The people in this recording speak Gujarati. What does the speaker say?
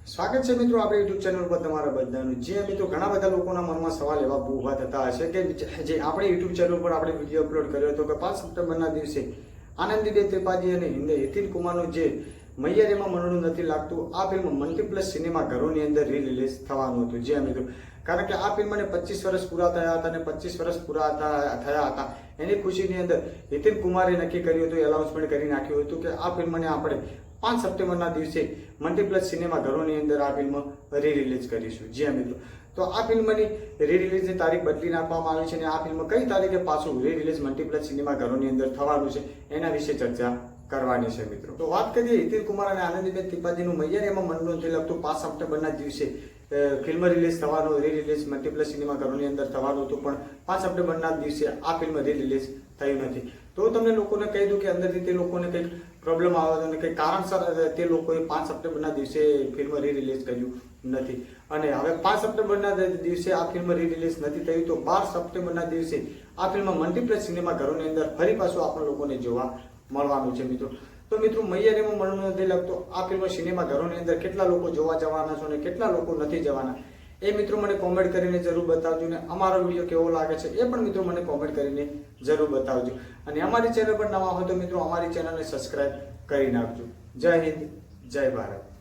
સ્વાગત છે મિત્રો આપણી યુટ્યુબ ચેનલ પર તમારા બધાનું। જે મિત્રો ઘણા બધા લોકોના મનમાં સવાલ એવા ઊભા થતા હશે કે જે આપણે યુટ્યુબ ચેનલ પર આપણે વિડીયો અપલોડ કર્યો હતો કે 5 સપ્ટેમ્બરના દિવસે આનંદીબેન ત્રિપાઠી અને હિતિન કુમારનું જે મૈયર એમાં મનનું નથી લાગતું આ ફિલ્મ મલ્ટીપ્લેક્સ સિનેમા ઘરોની અંદર રિલીઝ થવાનું હતું। જે મિત્રો કારણ કે આ ફિલ્મને 25 વર્ષ પૂરા થયા હતા અને 25 વર્ષ પૂરા થયા હતા એની ખુશીની અંદર હિતિન કુમારે નક્કી કર્યું હતું, એનાઉન્સમેન્ટ કરી નાખ્યું હતું કે આ ફિલ્મને આપણે 5 સપ્ટેમ્બરના દિવસે મલ્ટીપ્લેક્સ સિનેમા ઘરોની અંદર આ ફિલ્મ રિલીઝ કરીશું। જી મિત્રો, તો આ ફિલ્મની રિલીઝની તારીખ બદલી નાખવામાં આવી છે અને આ ફિલ્મ કઈ તારીખે પાછું રિલીઝ મલ્ટીપ્લેક્સ સિનેમા ઘરોની અંદર થવાનું છે એના વિશે ચર્ચા કરવાની છે મિત્રો। તો વાત કરીએ હિતિન કુમાર અને આનંદીબેન ત્રિપાઠીનું મૈયર એમાં મનનું નથી લાગતું 5 સપ્ટેમ્બરના દિવસે ફિલ્મ રિલીઝ થવાનું, રિલીઝ મલ્ટીપ્લેક્સ સિનેમા ઘરોની અંદર થવાનું હતું, પણ 5 સપ્ટેમ્બરના દિવસે આ ફિલ્મ રિલીઝ થયું નથી। તો તમને લોકોને કહી દઉં કે અંદરથી તે લોકોને કંઈક પ્રોબ્લેમ આવે અને કંઈક કારણસર તે લોકોએ 5 સપ્ટેમ્બરના દિવસે ફિલ્મ રિલીઝ કર્યું નથી અને હવે 5 સપ્ટેમ્બરના દિવસે આ ફિલ્મ રિલીઝ નથી થયું તો 12 સપ્ટેમ્બરના દિવસે આ ફિલ્મ મલ્ટીપ્લેક્સ સિનેમા ઘરોની અંદર ફરી પાછું આપણે લોકોને જોવા મળવાનું છે મિત્રો। તો મિત્રો મૈયર એમાં મનનું નથી લાગતો આ ફિલ્મ સિનેમા ઘરોની અંદર કેટલા લોકો જોવા જવાના છે અને કેટલા લોકો નથી જવાના એ મિત્રો મને કોમેન્ટ કરીને જરૂર બતાવજો ને અમારો વિડીયો કેવો લાગે છે એ પણ મિત્રો મને કોમેન્ટ કરીને જરૂર બતાવજો અને અમારી ચેનલ પર નવા હોય તો મિત્રો અમારી ચેનલને સબસ્ક્રાઇબ કરી નાખજો। જય હિન્દ, જય ભારત।